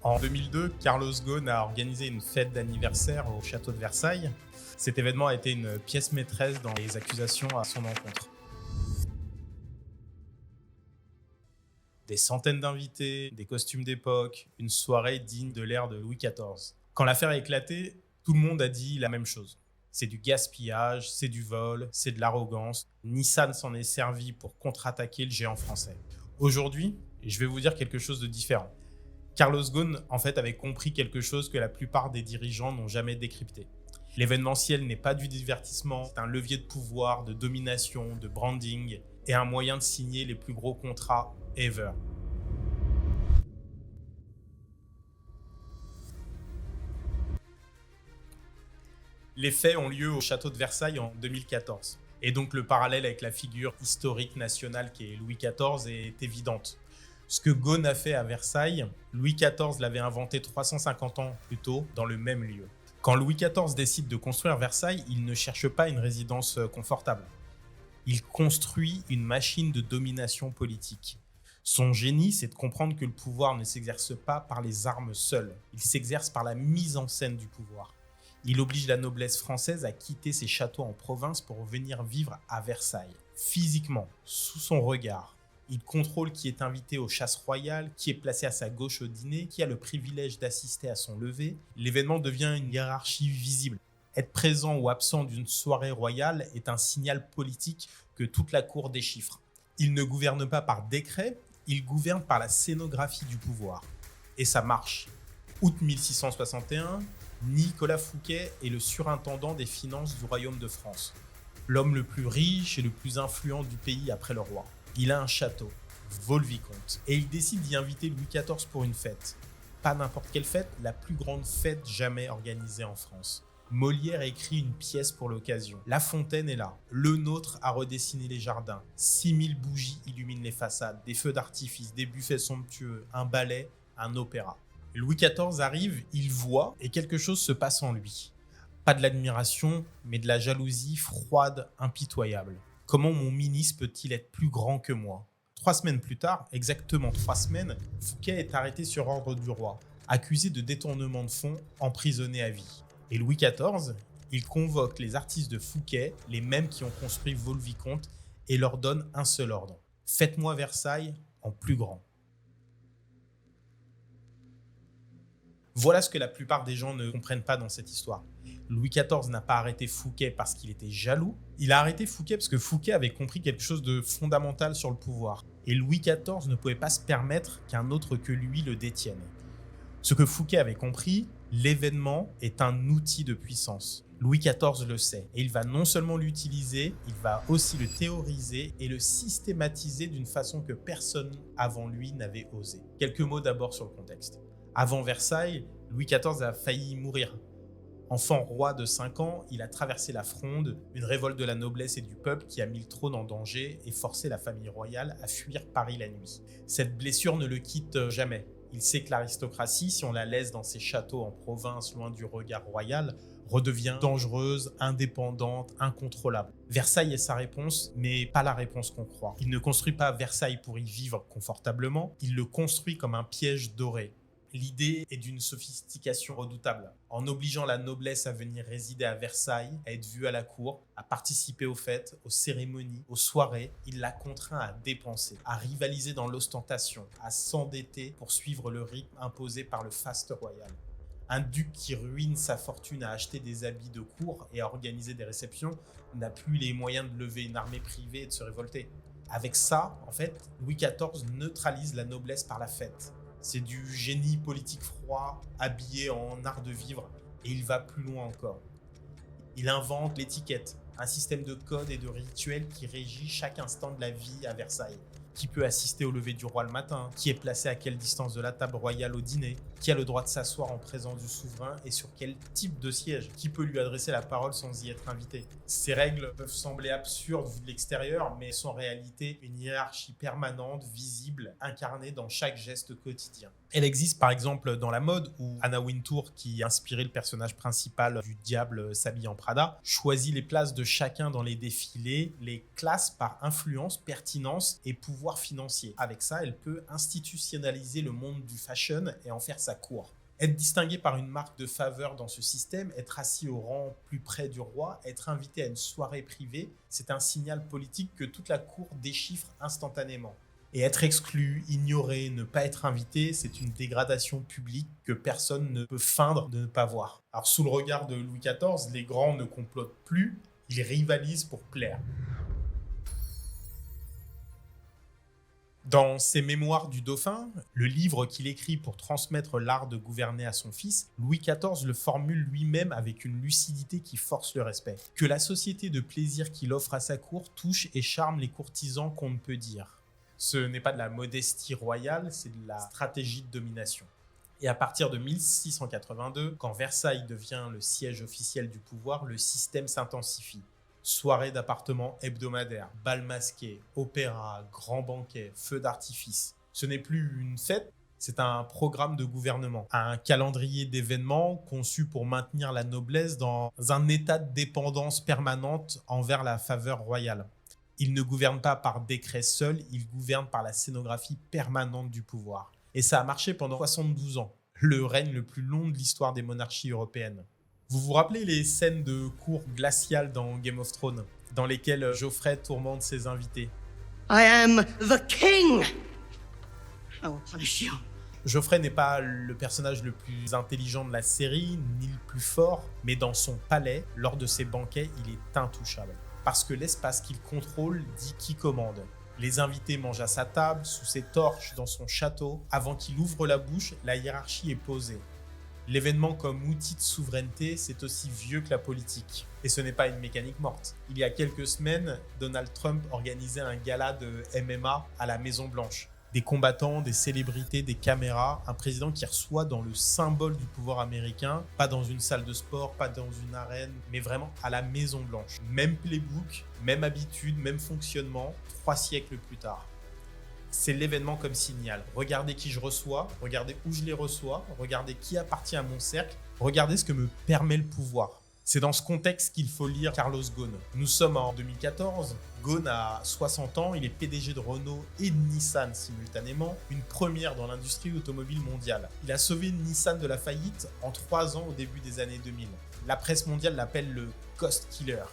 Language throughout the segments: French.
En 2002, Carlos Ghosn a organisé une fête d'anniversaire au château de Versailles. Cet événement a été une pièce maîtresse dans les accusations à son encontre. Des centaines d'invités, des costumes d'époque, une soirée digne de l'ère de Louis XIV. Quand l'affaire a éclaté, tout le monde a dit la même chose. C'est du gaspillage, c'est du vol, c'est de l'arrogance. Nissan s'en est servi pour contre-attaquer le géant français. Aujourd'hui, je vais vous dire quelque chose de différent. Carlos Ghosn, en fait, avait compris quelque chose que la plupart des dirigeants n'ont jamais décrypté. L'événementiel n'est pas du divertissement, c'est un levier de pouvoir, de domination, de branding et un moyen de signer les plus gros contrats ever. Les faits ont lieu au château de Versailles en 2014. Et donc le parallèle avec la figure historique nationale qui est Louis XIV est évidente. Ce que Ghosn a fait à Versailles, Louis XIV l'avait inventé 350 ans plus tôt dans le même lieu. Quand Louis XIV décide de construire Versailles, il ne cherche pas une résidence confortable. Il construit une machine de domination politique. Son génie, c'est de comprendre que le pouvoir ne s'exerce pas par les armes seules, il s'exerce par la mise en scène du pouvoir. Il oblige la noblesse française à quitter ses châteaux en province pour venir vivre à Versailles, physiquement, sous son regard. Il contrôle qui est invité aux chasses royales, qui est placé à sa gauche au dîner, qui a le privilège d'assister à son lever. L'événement devient une hiérarchie visible. Être présent ou absent d'une soirée royale est un signal politique que toute la cour déchiffre. Il ne gouverne pas par décret, il gouverne par la scénographie du pouvoir. Et ça marche. Août 1661, Nicolas Fouquet est le surintendant des finances du royaume de France. L'homme le plus riche et le plus influent du pays après le roi. Il a un château, Vaux-le-Vicomte, et il décide d'y inviter Louis XIV pour une fête. Pas n'importe quelle fête, la plus grande fête jamais organisée en France. Molière écrit une pièce pour l'occasion. La fontaine est là. Le Nôtre a redessiné les jardins. 6000 bougies illuminent les façades, des feux d'artifice, des buffets somptueux, un ballet, un opéra. Louis XIV arrive, il voit et quelque chose se passe en lui. Pas de l'admiration, mais de la jalousie froide, impitoyable. Comment mon ministre peut-il être plus grand que moi ? 3 semaines plus tard, exactement 3 semaines, Fouquet est arrêté sur ordre du roi, accusé de détournement de fonds, emprisonné à vie. Et Louis XIV, il convoque les artistes de Fouquet, les mêmes qui ont construit Vaux-le-Vicomte, et leur donne un seul ordre. Faites-moi Versailles en plus grand. Voilà ce que la plupart des gens ne comprennent pas dans cette histoire. Louis XIV n'a pas arrêté Fouquet parce qu'il était jaloux. Il a arrêté Fouquet parce que Fouquet avait compris quelque chose de fondamental sur le pouvoir. Et Louis XIV ne pouvait pas se permettre qu'un autre que lui le détienne. Ce que Fouquet avait compris, l'événement est un outil de puissance. Louis XIV le sait et il va non seulement l'utiliser, il va aussi le théoriser et le systématiser d'une façon que personne avant lui n'avait osé. Quelques mots d'abord sur le contexte. Avant Versailles, Louis XIV a failli mourir. Enfant roi de 5 ans, il a traversé la Fronde, une révolte de la noblesse et du peuple qui a mis le trône en danger et forcé la famille royale à fuir Paris la nuit. Cette blessure ne le quitte jamais. Il sait que l'aristocratie, si on la laisse dans ses châteaux en province, loin du regard royal, redevient dangereuse, indépendante, incontrôlable. Versailles est sa réponse, mais pas la réponse qu'on croit. Il ne construit pas Versailles pour y vivre confortablement, il le construit comme un piège doré. L'idée est d'une sophistication redoutable. En obligeant la noblesse à venir résider à Versailles, à être vue à la cour, à participer aux fêtes, aux cérémonies, aux soirées, il la contraint à dépenser, à rivaliser dans l'ostentation, à s'endetter pour suivre le rythme imposé par le faste royal. Un duc qui ruine sa fortune à acheter des habits de cour et à organiser des réceptions n'a plus les moyens de lever une armée privée et de se révolter. Avec ça, en fait, Louis XIV neutralise la noblesse par la fête. C'est du génie politique froid, habillé en art de vivre, et il va plus loin encore. Il invente l'étiquette, un système de codes et de rituels qui régit chaque instant de la vie à Versailles. Qui peut assister au lever du roi le matin, qui est placé à quelle distance de la table royale au dîner, qui a le droit de s'asseoir en présence du souverain et sur quel type de siège, qui peut lui adresser la parole sans y être invité. Ces règles peuvent sembler absurdes vu de l'extérieur, mais sont en réalité une hiérarchie permanente, visible, incarnée dans chaque geste quotidien. Elle existe par exemple dans la mode où Anna Wintour, qui a inspiré le personnage principal du diable s'habille en Prada, choisit les places de chacun dans les défilés, les classe par influence, pertinence et pouvoir financier. Avec ça, elle peut institutionnaliser le monde du fashion et en faire sa cour. Être distingué par une marque de faveur dans ce système, être assis au rang plus près du roi, être invité à une soirée privée, c'est un signal politique que toute la cour déchiffre instantanément. Et être exclu, ignoré, ne pas être invité, c'est une dégradation publique que personne ne peut feindre de ne pas voir. Alors sous le regard de Louis XIV, les grands ne complotent plus, ils rivalisent pour plaire. Dans ses mémoires du dauphin, le livre qu'il écrit pour transmettre l'art de gouverner à son fils, Louis XIV le formule lui-même avec une lucidité qui force le respect. Que la société de plaisir qu'il offre à sa cour touche et charme les courtisans qu'on ne peut dire. Ce n'est pas de la modestie royale, c'est de la stratégie de domination. Et à partir de 1682, quand Versailles devient le siège officiel du pouvoir, le système s'intensifie. Soirées d'appartements hebdomadaires, bals masqués, opéras, grands banquets, feux d'artifice. Ce n'est plus une fête, c'est un programme de gouvernement, un calendrier d'événements conçu pour maintenir la noblesse dans un état de dépendance permanente envers la faveur royale. Il ne gouverne pas par décret seul, il gouverne par la scénographie permanente du pouvoir. Et ça a marché pendant 72 ans, le règne le plus long de l'histoire des monarchies européennes. Vous vous rappelez les scènes de cour glaciale dans Game of Thrones, dans lesquelles Geoffrey tourmente ses invités? I am the king. I will punish you. Geoffrey n'est pas le personnage le plus intelligent de la série, ni le plus fort, mais dans son palais, lors de ses banquets, il est intouchable. Parce que l'espace qu'il contrôle dit qui commande. Les invités mangent à sa table, sous ses torches, dans son château. Avant qu'il ouvre la bouche, la hiérarchie est posée. L'événement comme outil de souveraineté, c'est aussi vieux que la politique. Et ce n'est pas une mécanique morte. Il y a quelques semaines, Donald Trump organisait un gala de MMA à la Maison-Blanche. Des combattants, des célébrités, des caméras, un président qui reçoit dans le symbole du pouvoir américain, pas dans une salle de sport, pas dans une arène, mais vraiment à la Maison-Blanche. Même playbook, même habitude, même fonctionnement, 3 siècles plus tard. C'est l'événement comme signal. Regardez qui je reçois, regardez où je les reçois, regardez qui appartient à mon cercle, regardez ce que me permet le pouvoir. C'est dans ce contexte qu'il faut lire Carlos Ghosn. Nous sommes en 2014, Ghosn a 60 ans, il est PDG de Renault et de Nissan simultanément, une première dans l'industrie automobile mondiale. Il a sauvé Nissan de la faillite en 3 ans au début des années 2000. La presse mondiale l'appelle le cost killer,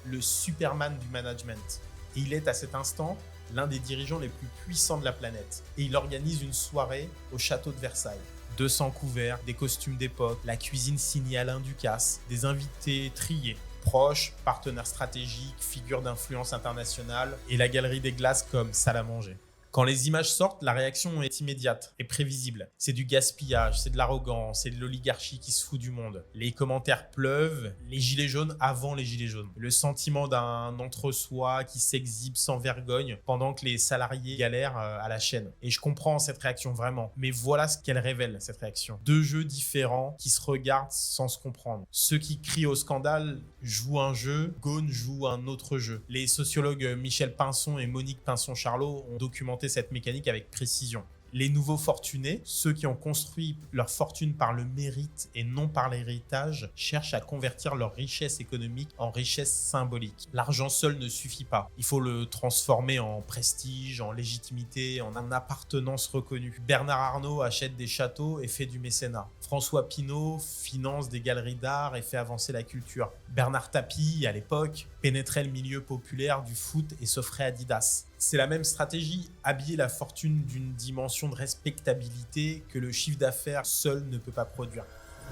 le Superman du management. Et il est à cet instant l'un des dirigeants les plus puissants de la planète. Et il organise une soirée au château de Versailles. 200 couverts, des costumes d'époque, la cuisine signée Alain Ducasse, des invités triés, proches, partenaires stratégiques, figures d'influence internationale et la galerie des glaces comme salle à manger. Quand les images sortent, la réaction est immédiate et prévisible. C'est du gaspillage, c'est de l'arrogance, c'est de l'oligarchie qui se fout du monde. Les commentaires pleuvent, les gilets jaunes avant les gilets jaunes. Le sentiment d'un entre-soi qui s'exhibe sans vergogne pendant que les salariés galèrent à la chaîne. Et je comprends cette réaction vraiment. Mais voilà ce qu'elle révèle, cette réaction. 2 jeux différents qui se regardent sans se comprendre. Ceux qui crient au scandale jouent un jeu, Ghosn joue un autre jeu. Les sociologues Michel Pinson et Monique Pinson-Charlot ont documenté cette mécanique avec précision. Les nouveaux fortunés, ceux qui ont construit leur fortune par le mérite et non par l'héritage, cherchent à convertir leur richesse économique en richesse symbolique. L'argent seul ne suffit pas. Il faut le transformer en prestige, en légitimité, en appartenance reconnue. Bernard Arnault achète des châteaux et fait du mécénat. François Pinault finance des galeries d'art et fait avancer la culture. Bernard Tapie, à l'époque, pénétrait le milieu populaire du foot et s'offrait Adidas. C'est la même stratégie, habiller la fortune d'une dimension de respectabilité que le chiffre d'affaires seul ne peut pas produire.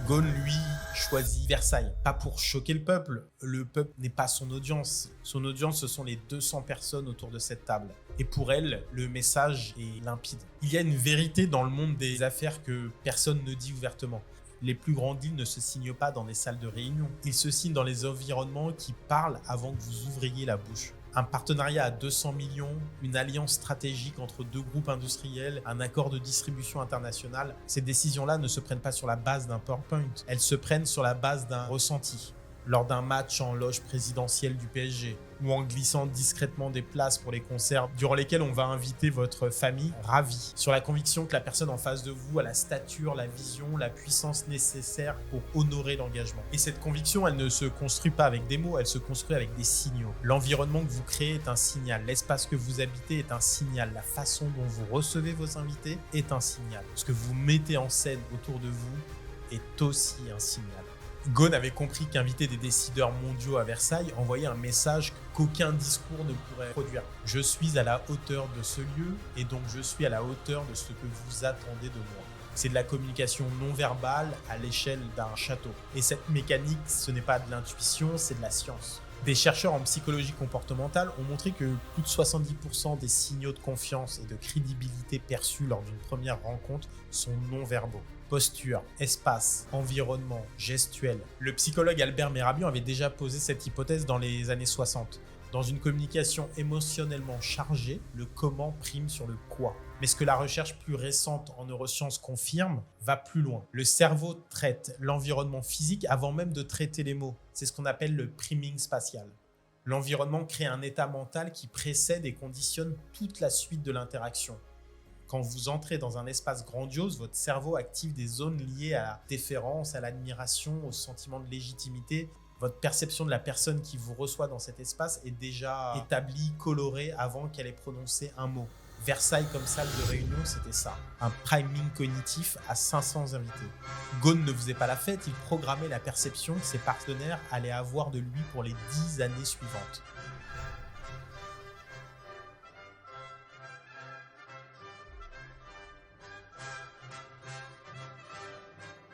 Ghosn, lui, choisit Versailles. Pas pour choquer le peuple n'est pas son audience. Son audience, ce sont les 200 personnes autour de cette table. Et pour elle, le message est limpide. Il y a une vérité dans le monde des affaires que personne ne dit ouvertement. Les plus grands deals ne se signent pas dans des salles de réunion. Ils se signent dans les environnements qui parlent avant que vous ouvriez la bouche. Un partenariat à 200 millions, une alliance stratégique entre 2 groupes industriels, un accord de distribution internationale. Ces décisions-là ne se prennent pas sur la base d'un PowerPoint. Elles se prennent sur la base d'un ressenti. lors d'un match en loge présidentielle du PSG, ou en glissant discrètement des places pour les concerts durant lesquels on va inviter votre famille ravie, sur la conviction que la personne en face de vous a la stature, la vision, la puissance nécessaire pour honorer l'engagement. Et cette conviction, elle ne se construit pas avec des mots, elle se construit avec des signaux. L'environnement que vous créez est un signal, l'espace que vous habitez est un signal, la façon dont vous recevez vos invités est un signal. Ce que vous mettez en scène autour de vous est aussi un signal. Ghosn avait compris qu'inviter des décideurs mondiaux à Versailles envoyait un message qu'aucun discours ne pourrait produire. Je suis à la hauteur de ce lieu et donc je suis à la hauteur de ce que vous attendez de moi. C'est de la communication non verbale à l'échelle d'un château. Et cette mécanique, ce n'est pas de l'intuition, c'est de la science. Des chercheurs en psychologie comportementale ont montré que plus de 70% des signaux de confiance et de crédibilité perçus lors d'une première rencontre sont non-verbaux. Posture, espace, environnement, gestuel. Le psychologue Albert Mehrabian avait déjà posé cette hypothèse dans les années 60. Dans une communication émotionnellement chargée, le comment prime sur le quoi. Mais ce que la recherche plus récente en neurosciences confirme va plus loin. Le cerveau traite l'environnement physique avant même de traiter les mots. C'est ce qu'on appelle le priming spatial. L'environnement crée un état mental qui précède et conditionne toute la suite de l'interaction. Quand vous entrez dans un espace grandiose, votre cerveau active des zones liées à la déférence, à l'admiration, au sentiment de légitimité. Votre perception de la personne qui vous reçoit dans cet espace est déjà établie, colorée avant qu'elle ait prononcé un mot. Versailles comme salle de réunion, c'était ça. Un priming cognitif à 500 invités. Ghosn ne faisait pas la fête, il programmait la perception que ses partenaires allaient avoir de lui pour les 10 années suivantes.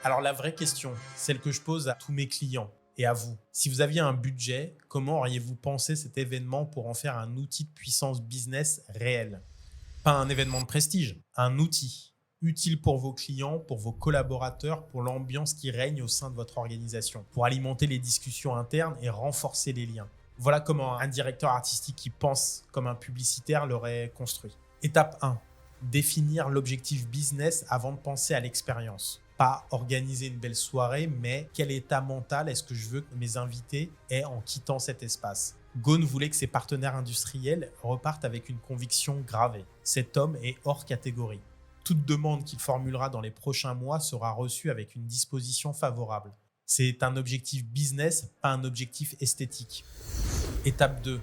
Alors la vraie question, celle que je pose à tous mes clients et à vous, si vous aviez un budget, comment auriez-vous pensé cet événement pour en faire un outil de puissance business réel ? Pas un événement de prestige, un outil utile pour vos clients, pour vos collaborateurs, pour l'ambiance qui règne au sein de votre organisation, pour alimenter les discussions internes et renforcer les liens. Voilà comment un directeur artistique qui pense comme un publicitaire l'aurait construit. Étape 1. Définir l'objectif business avant de penser à l'expérience. Pas organiser une belle soirée, mais quel état mental est-ce que je veux que mes invités aient en quittant cet espace ? Ghosn voulait que ses partenaires industriels repartent avec une conviction gravée. Cet homme est hors catégorie. Toute demande qu'il formulera dans les prochains mois sera reçue avec une disposition favorable. C'est un objectif business, pas un objectif esthétique. Étape 2.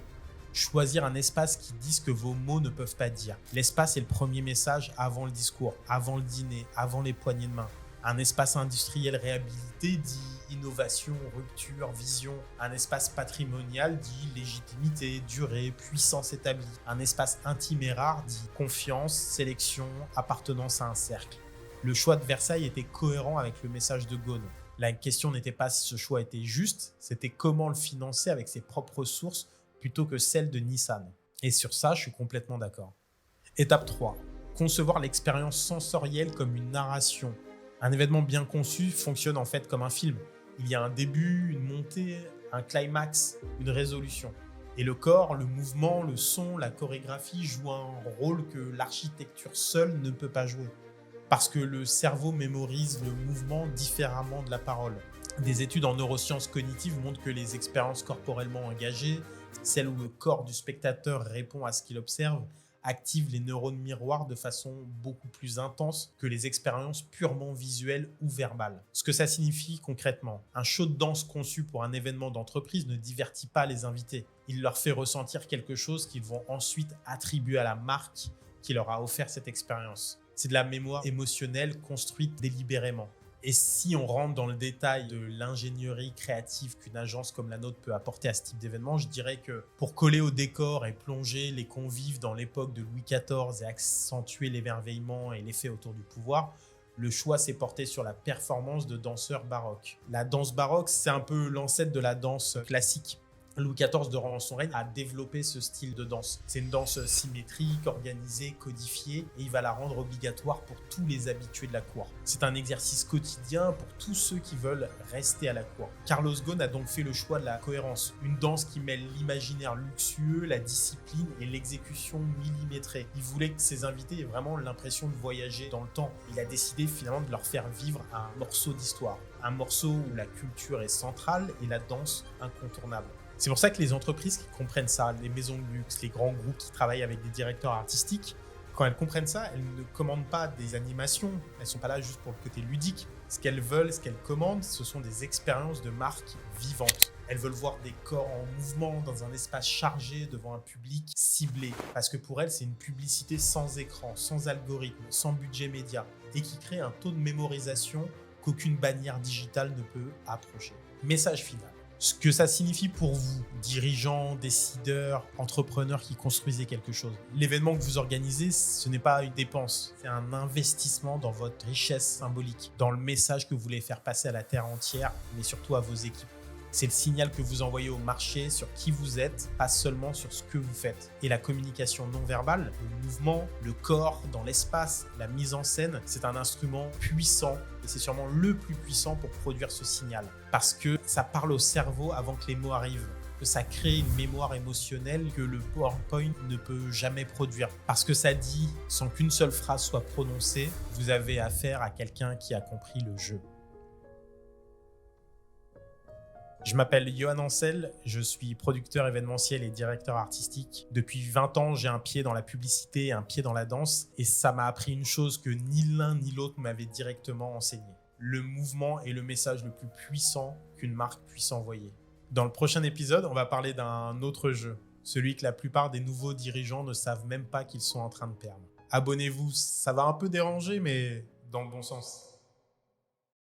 Choisir un espace qui dise que vos mots ne peuvent pas dire. L'espace est le premier message avant le discours, avant le dîner, avant les poignées de main. Un espace industriel réhabilité dit innovation, rupture, vision. Un espace patrimonial dit légitimité, durée, puissance établie. Un espace intime et rare dit confiance, sélection, appartenance à un cercle. Le choix de Versailles était cohérent avec le message de Ghosn. La question n'était pas si ce choix était juste, c'était comment le financer avec ses propres sources plutôt que celles de Nissan. Et sur ça, je suis complètement d'accord. Étape 3. Concevoir l'expérience sensorielle comme une narration. Un événement bien conçu fonctionne en fait comme un film. Il y a un début, une montée, un climax, une résolution. Et le corps, le mouvement, le son, la chorégraphie jouent un rôle que l'architecture seule ne peut pas jouer. Parce que le cerveau mémorise le mouvement différemment de la parole. Des études en neurosciences cognitives montrent que les expériences corporellement engagées, celles où le corps du spectateur répond à ce qu'il observe, active les neurones miroirs de façon beaucoup plus intense que les expériences purement visuelles ou verbales. Ce que ça signifie concrètement, un show de danse conçu pour un événement d'entreprise ne divertit pas les invités. Il leur fait ressentir quelque chose qu'ils vont ensuite attribuer à la marque qui leur a offert cette expérience. C'est de la mémoire émotionnelle construite délibérément. Et si on rentre dans le détail de l'ingénierie créative qu'une agence comme la nôtre peut apporter à ce type d'événement, je dirais que pour coller au décor et plonger les convives dans l'époque de Louis XIV et accentuer l'émerveillement et l'effet autour du pouvoir, le choix s'est porté sur la performance de danseurs baroques. La danse baroque, c'est un peu l'ancêtre de la danse classique. Louis XIV, durant son règne, a développé ce style de danse. C'est une danse symétrique, organisée, codifiée, et il va la rendre obligatoire pour tous les habitués de la cour. C'est un exercice quotidien pour tous ceux qui veulent rester à la cour. Carlos Ghosn a donc fait le choix de la cohérence, une danse qui mêle l'imaginaire luxueux, la discipline et l'exécution millimétrée. Il voulait que ses invités aient vraiment l'impression de voyager dans le temps. Il a décidé finalement de leur faire vivre un morceau d'histoire, un morceau où la culture est centrale et la danse incontournable. C'est pour ça que les entreprises qui comprennent ça, les maisons de luxe, les grands groupes qui travaillent avec des directeurs artistiques, quand elles comprennent ça, elles ne commandent pas des animations, elles ne sont pas là juste pour le côté ludique. Ce qu'elles veulent, ce qu'elles commandent, ce sont des expériences de marque vivantes. Elles veulent voir des corps en mouvement dans un espace chargé devant un public ciblé. Parce que pour elles, c'est une publicité sans écran, sans algorithme, sans budget média, et qui crée un taux de mémorisation qu'aucune bannière digitale ne peut approcher. Message final. Ce que ça signifie pour vous, dirigeants, décideurs, entrepreneurs qui construisez quelque chose. L'événement que vous organisez, ce n'est pas une dépense, c'est un investissement dans votre richesse symbolique, dans le message que vous voulez faire passer à la terre entière, mais surtout à vos équipes. C'est le signal que vous envoyez au marché sur qui vous êtes, pas seulement sur ce que vous faites. Et la communication non verbale, le mouvement, le corps dans l'espace, la mise en scène, c'est un instrument puissant et c'est sûrement le plus puissant pour produire ce signal. Parce que ça parle au cerveau avant que les mots arrivent. Que ça crée une mémoire émotionnelle que le PowerPoint ne peut jamais produire. Parce que ça dit, sans qu'une seule phrase soit prononcée, vous avez affaire à quelqu'un qui a compris le jeu. Je m'appelle Johan Ancel, je suis producteur événementiel et directeur artistique. Depuis 20 ans, j'ai un pied dans la publicité et un pied dans la danse, et ça m'a appris une chose que ni l'un ni l'autre m'avait directement enseigné. Le mouvement est le message le plus puissant qu'une marque puisse envoyer. Dans le prochain épisode, on va parler d'un autre jeu, celui que la plupart des nouveaux dirigeants ne savent même pas qu'ils sont en train de perdre. Abonnez-vous, ça va un peu déranger, mais dans le bon sens.